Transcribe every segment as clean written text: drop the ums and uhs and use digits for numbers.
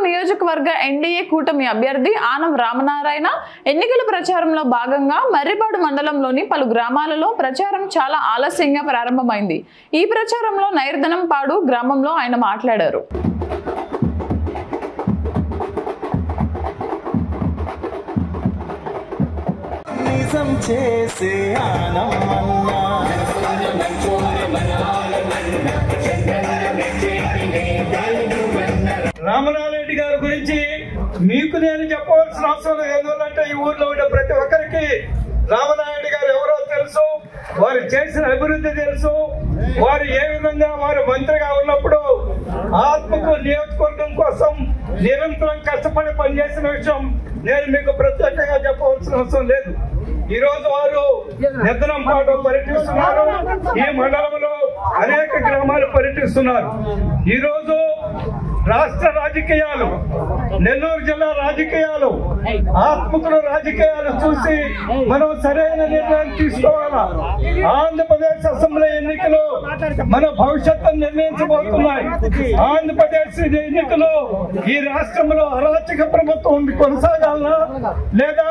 నియోజకవర్గ ఎన్డీఏ కూటమి అభ్యర్థి ఆనం రామనారాయణ ఎన్నికల ప్రచారంలో భాగంగా మర్రిపాడు మండలంలోని పలు గ్రామాలలో ప్రచారం చాలా ఆలస్యంగా ప్రారంభమైంది. ఈ ప్రచారంలో నైర్దనంపాడు గ్రామంలో ఆయన మాట్లాడారు. రామనారాయణ గారి గురించి మీకు నేను చెప్పవలసిన అవసరం లేదు. ఎందుకంటే ఈ ఊర్లో ఉండే ప్రతి ఒక్కరికి రామనారాయణ గారు ఎవరో తెలుసు, వారు చేసిన అభివృద్ధి తెలుసు, వారు ఏ విధంగా వారు మంత్రిగా ఉన్నప్పుడు ఆత్మకు నియోజకవర్గం కోసం నిరంతరం కష్టపడి పనిచేసిన విషయం నేను మీకు ప్రత్యేకంగా చెప్పవలసిన అవసరం లేదు. ఈ రోజు వారు నెద్దనంపాడు పర్యటిస్తున్నారు. ఈ మండలంలో అనేక గ్రామాలు పర్యటిస్తున్నారు. ఈ రోజు రాష్ట్ర రాజకీయాలు, నెల్లూరు జిల్లా రాజకీయాలు, ఆత్మకుల రాజకీయాలు చూసి మనం సరైన నిర్ణయం తీసుకోవాలా. ఆంధ్రప్రదేశ్ అసెంబ్లీ ఎన్నికలు మన భవిష్యత్తును నిర్ణయించబోతున్నాయి. ఆంధ్రప్రదేశ్ ఎన్నికలు ఈ రాష్ట్రంలో అరాచక ప్రభుత్వం కొనసాగాలనా లేదా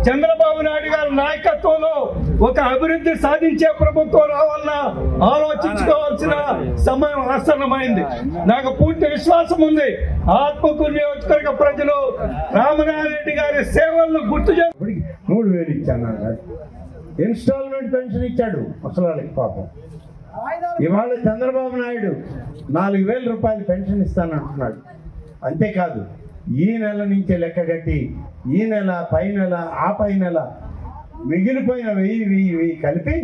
చంద్రబాబు నాయుడు గారి నాయకత్వంలో ఒక అభివృద్ధి సాధించే ప్రభుత్వం రావాలన్నా ఆలోచించుకోవాల్సిన సమయం ఆసన్నమైంది. నాకు పూర్తి విశ్వాసం ఉంది. ఆత్మకూరు నియోజకవర్గ ప్రజలు రామనారాయణ గారి సేవలను గుర్తు చేసి 3000 ఇచ్చాను. ఇన్స్టాల్మెంట్ పెన్షన్ ఇచ్చాడు ముసలాళ్ళకి పాపం. ఇవాళ చంద్రబాబు నాయుడు 4000 రూపాయలు పెన్షన్ ఇస్తానంటున్నాడు. అంతేకాదు ఈ నెల నుంచే లెక్క కట్టి ఈ నెల, పై నెల, ఆ పై నెల మిగిలిపోయిన 1000 కలిపి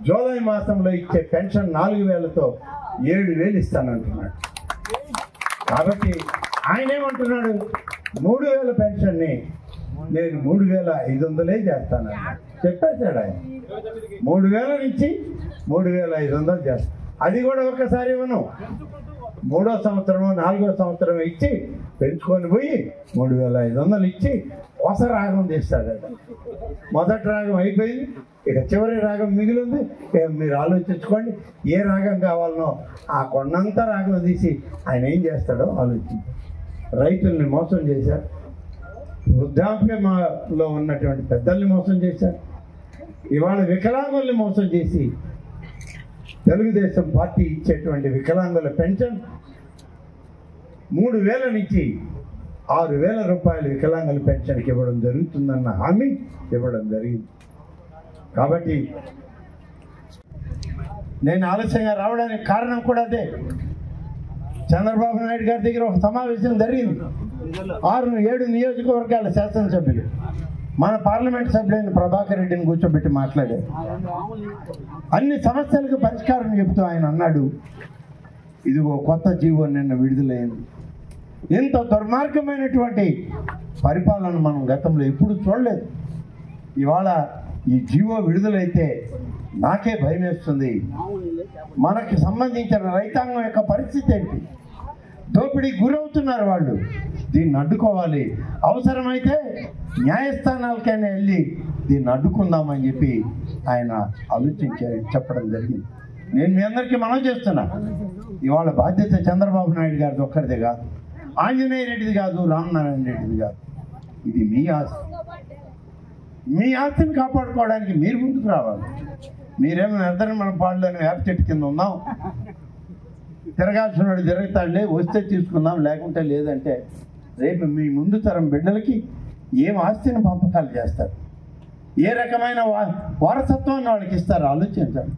జూలై మాసంలో ఇచ్చే పెన్షన్ 4000తో 7000 ఇస్తానంటున్నాడు. కాబట్టి ఆయన ఏమంటున్నాడు, 3000 పెన్షన్ని నేను 3500 చేస్తాను చెప్పేశాడు ఆయన. 3000 నుంచి 3500 చేస్తాను. అది కూడా ఒక్కసారి ఇవ్వను, 3వ సంవత్సరమో 4వ సంవత్సరం ఇచ్చి పెంచుకొని పోయి 3500 ఇచ్చి కొస రాగం చేస్తాడు. మొదటి రాగం అయిపోయింది, ఇక చివరి రాగం మిగిలింది. మీరు ఆలోచించుకోండి, ఏ రాగం కావాలనో ఆ కొండంతా రాగం తీసి ఆయన ఏం చేస్తాడో ఆలోచించి. రైతుల్ని మోసం చేశారు, వృద్ధాప్యంలో ఉన్నటువంటి పెద్దల్ని మోసం చేశారు, ఇవాళ వికలాంగుల్ని మోసం చేసి తెలుగుదేశం పార్టీ ఇచ్చేటువంటి వికలాంగుల పెన్షన్ 3000 నుంచి 6000 రూపాయలు వికలాంగుల పెన్షన్కి ఇవ్వడం జరుగుతుందన్న హామీ ఇవ్వడం జరిగింది. కాబట్టి నేను ఆలస్యంగా రావడానికి కారణం కూడా అదే. చంద్రబాబు నాయుడు గారి దగ్గర ఒక సమావేశం జరిగింది. 6-7 నియోజకవర్గాల శాసనసభ్యులు మన పార్లమెంట్ సభ్యులైన ప్రభాకర్ రెడ్డిని కూర్చోబెట్టి మాట్లాడారు. అన్ని సమస్యలకు పరిష్కారం చెబుతూ ఆయన అన్నాడు, ఇదిగో కొత్త జీవో నిన్న విడుదలైంది. ఇంత దుర్మార్గమైనటువంటి పరిపాలన మనం గతంలో ఎప్పుడు చూడలేదు. ఇవాళ ఈ జీవో విడుదలైతే నాకే భయం వేస్తుంది. మనకి సంబంధించిన రైతాంగం యొక్క పరిస్థితి ఏంటి? దోపిడీకి గురవుతున్నారు వాళ్ళు. దీన్ని అడ్డుకోవాలి, అవసరమైతే న్యాయస్థానాలకైనా వెళ్ళి దీన్ని అడ్డుకుందామని చెప్పి ఆయన ఆలోచించి చెప్పడం జరిగింది. నేను మీ అందరికీ మనం చేస్తున్నా, ఇవాళ బాధ్యత చంద్రబాబు నాయుడు గారిది ఒక్కరిదే కాదు, ఆంజనేయ రెడ్డిది కాదు, రామనారాయణ రెడ్డిది కాదు. ఇది మీ ఆస్తి. మీ ఆస్తిని కాపాడుకోవడానికి మీరు ముందుకు రావాలి. మీరేమో మన పాటలోనే వేప చెట్టు కింద ఉందాం, తిరగాల్సిన వాడు తిరుగుతాడులే, వస్తే తీసుకుందాం లేకుంటే లేదంటే రేపు మీ ముందు తరం బిడ్డలకి ఏం ఆస్తిని పంపకాలు చేస్తారు, ఏ రకమైన వారసత్వాన్ని వాళ్ళకి ఇస్తారు ఆలోచించండి.